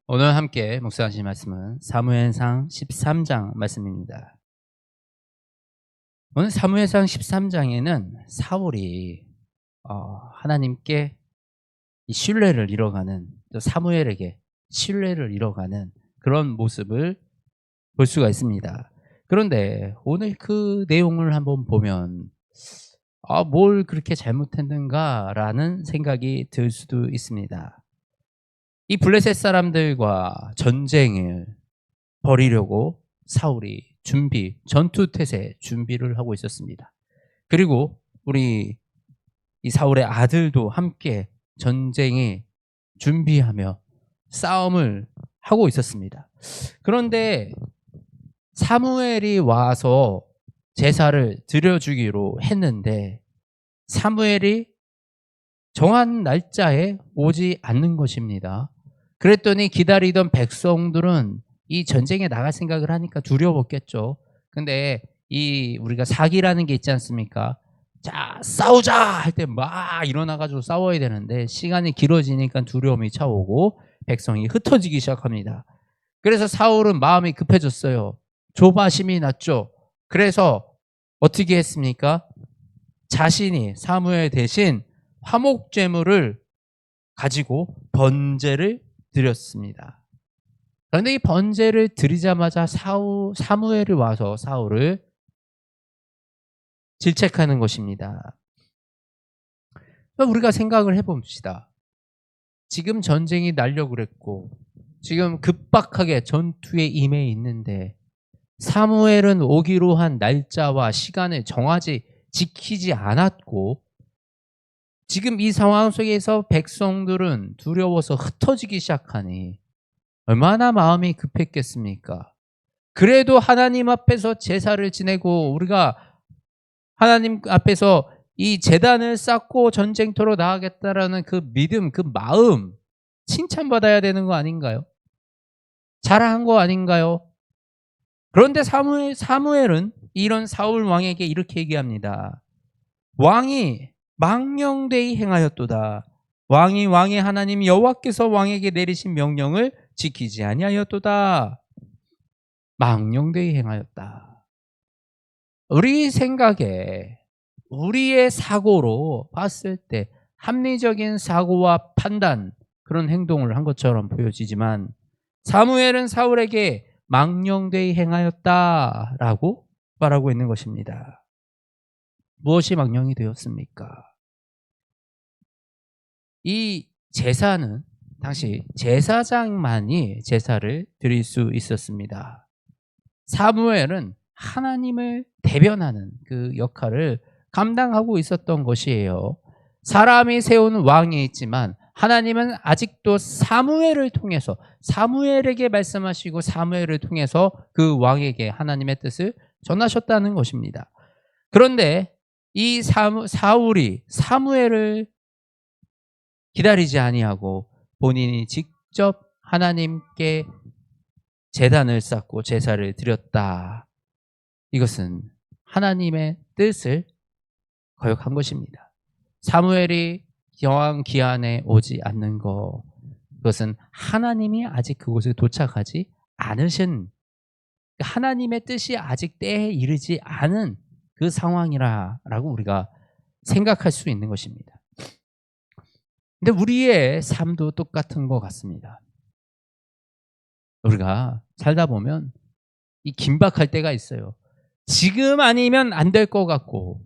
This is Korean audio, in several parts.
오늘 함께 묵상하실 말씀은 사무엘상 13장 말씀입니다. 오늘 사무엘상 13장에는 사울이 하나님께 이 신뢰를 잃어가는, 또 사무엘에게 신뢰를 잃어가는 그런 모습을 볼 수가 있습니다. 그런데 오늘 그 내용을 한번 보면 뭘 그렇게 잘못했는가라는 생각이 들 수도 있습니다. 이 블레셋 사람들과 전쟁을 벌이려고 사울이 전투 태세 준비를 하고 있었습니다. 그리고 우리 이 사울의 아들도 함께 전쟁에 준비하며 싸움을 하고 있었습니다. 그런데 사무엘이 와서 제사를 드려주기로 했는데 사무엘이 정한 날짜에 오지 않는 것입니다. 그랬더니 기다리던 백성들은 이 전쟁에 나갈 생각을 하니까 두려웠겠죠. 근데 우리가 사기라는 게 있지 않습니까? 자, 싸우자 할 때 막 일어나가지고 싸워야 되는데 시간이 길어지니까 두려움이 차오고 백성이 흩어지기 시작합니다. 그래서 사울은 마음이 급해졌어요. 조바심이 났죠. 그래서 어떻게 했습니까? 자신이 사무엘 대신 화목제물을 가지고 번제를 드렸습니다. 그런데 이 번제를 드리자마자 사무엘이 와서 사울을 질책하는 것입니다. 우리가 생각을 해봅시다. 지금 전쟁이 나려고 그랬고 지금 급박하게 전투에 임해 있는데 사무엘은 오기로 한 날짜와 시간을 지키지 않았고 지금 이 상황 속에서 백성들은 두려워서 흩어지기 시작하니 얼마나 마음이 급했겠습니까? 그래도 하나님 앞에서 제사를 지내고 우리가 하나님 앞에서 이 제단을 쌓고 전쟁터로 나가겠다라는 그 믿음, 그 마음 칭찬받아야 되는 거 아닌가요? 잘한 거 아닌가요? 그런데 사무엘은 이런 사울 왕에게 이렇게 얘기합니다. 왕이 망령되이 행하였도다. 왕의 하나님 여호와께서 왕에게 내리신 명령을 지키지 아니하였도다. 망령되이 행하였다. 우리 생각에 우리의 사고로 봤을 때 합리적인 사고와 판단, 그런 행동을 한 것처럼 보여지지만 사무엘은 사울에게 망령되이 행하였다라고 말하고 있는 것입니다. 무엇이 망령이 되었습니까? 이 제사는 당시 제사장만이 제사를 드릴 수 있었습니다. 사무엘은 하나님을 대변하는 그 역할을 감당하고 있었던 것이에요. 사람이 세운 왕이 있지만 하나님은 아직도 사무엘을 통해서 사무엘에게 말씀하시고 사무엘을 통해서 그 왕에게 하나님의 뜻을 전하셨다는 것입니다. 그런데 이 사울이 사무엘을 기다리지 아니하고 본인이 직접 하나님께 제단을 쌓고 제사를 드렸다. 이것은 하나님의 뜻을 거역한 것입니다. 사무엘이 여왕 기한에 오지 않는 것, 그것은 하나님이 아직 그곳에 도착하지 않으신, 하나님의 뜻이 아직 때에 이르지 않은 그 상황이라고 우리가 생각할 수 있는 것입니다. 근데 우리의 삶도 똑같은 것 같습니다. 우리가 살다 보면 이 긴박할 때가 있어요. 지금 아니면 안 될 것 같고,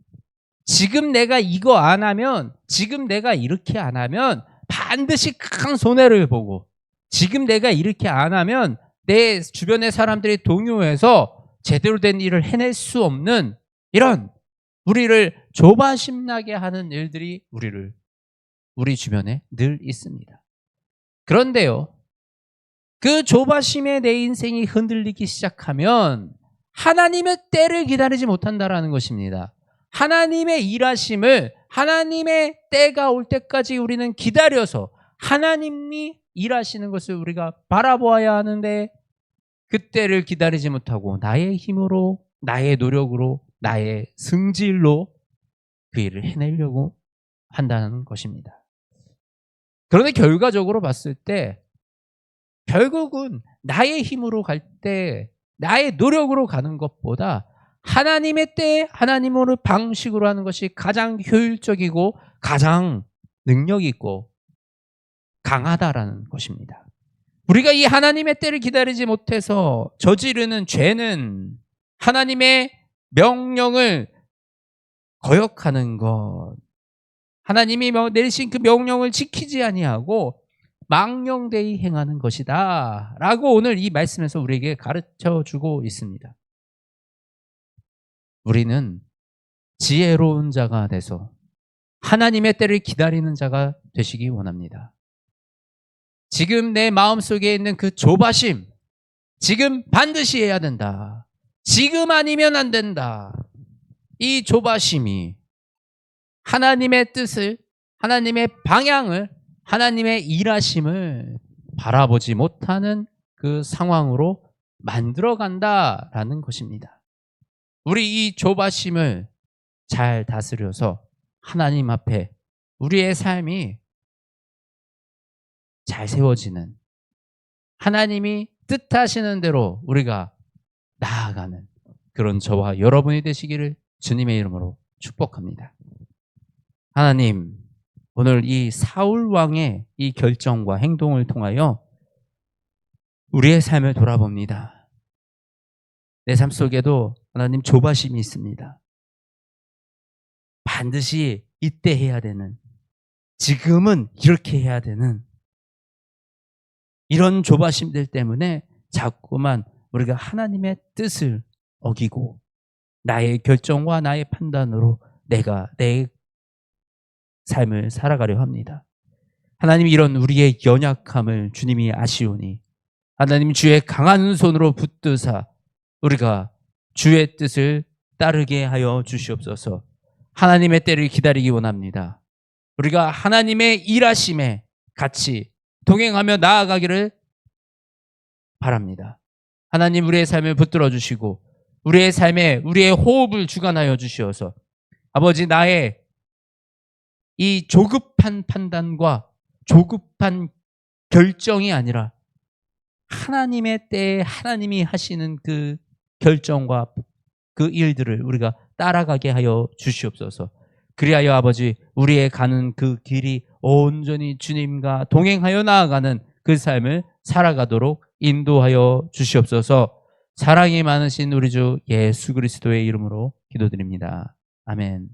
지금 내가 이거 안 하면, 지금 내가 이렇게 안 하면 반드시 큰 손해를 보고, 지금 내가 이렇게 안 하면 내 주변의 사람들이 동요해서 제대로 된 일을 해낼 수 없는 이런 우리를 조바심나게 하는 일들이 우리 주변에 늘 있습니다. 그런데요, 그 조바심에 내 인생이 흔들리기 시작하면 하나님의 때를 기다리지 못한다라는 것입니다. 하나님의 일하심을, 하나님의 때가 올 때까지 우리는 기다려서 하나님이 일하시는 것을 우리가 바라보아야 하는데, 그 때를 기다리지 못하고 나의 힘으로, 나의 노력으로, 나의 승질로 그 일을 해내려고 한다는 것입니다. 그런데 결과적으로 봤을 때 결국은 나의 힘으로 갈 때, 나의 노력으로 가는 것보다 하나님의 때에 하나님으로 방식으로 하는 것이 가장 효율적이고 가장 능력 있고 강하다라는 것입니다. 우리가 이 하나님의 때를 기다리지 못해서 저지르는 죄는 하나님의 명령을 거역하는 것, 하나님이 내리신 그 명령을 지키지 아니하고 망령되이 행하는 것이다 라고 오늘 이 말씀에서 우리에게 가르쳐주고 있습니다. 우리는 지혜로운 자가 돼서 하나님의 때를 기다리는 자가 되시기 원합니다. 지금 내 마음속에 있는 그 조바심, 지금 반드시 해야 된다, 지금 아니면 안 된다, 이 조바심이 하나님의 뜻을, 하나님의 방향을, 하나님의 일하심을 바라보지 못하는 그 상황으로 만들어간다라는 것입니다. 우리 이 조바심을 잘 다스려서 하나님 앞에 우리의 삶이 잘 세워지는, 하나님이 뜻하시는 대로 우리가 나아가는 그런 저와 여러분이 되시기를 주님의 이름으로 축복합니다. 하나님, 오늘 이 사울 왕의 이 결정과 행동을 통하여 우리의 삶을 돌아봅니다. 내 삶 속에도 하나님 조바심이 있습니다. 반드시 이때 해야 되는, 지금은 이렇게 해야 되는 이런 조바심들 때문에 자꾸만 우리가 하나님의 뜻을 어기고 나의 결정과 나의 판단으로 내가 내 삶을 살아가려 합니다. 하나님, 이런 우리의 연약함을 주님이 아시오니 하나님 주의 강한 손으로 붙드사 우리가 주의 뜻을 따르게 하여 주시옵소서. 하나님의 때를 기다리기 원합니다. 우리가 하나님의 일하심에 같이 동행하며 나아가기를 바랍니다. 하나님, 우리의 삶을 붙들어 주시고 우리의 삶에 우리의 호흡을 주관하여 주시어서 아버지, 나의 이 조급한 판단과 조급한 결정이 아니라 하나님의 때에 하나님이 하시는 그 결정과 그 일들을 우리가 따라가게 하여 주시옵소서. 그리하여 아버지, 우리의 가는 그 길이 온전히 주님과 동행하여 나아가는 그 삶을 살아가도록 인도하여 주시옵소서. 사랑이 많으신 우리 주 예수 그리스도의 이름으로 기도드립니다. 아멘.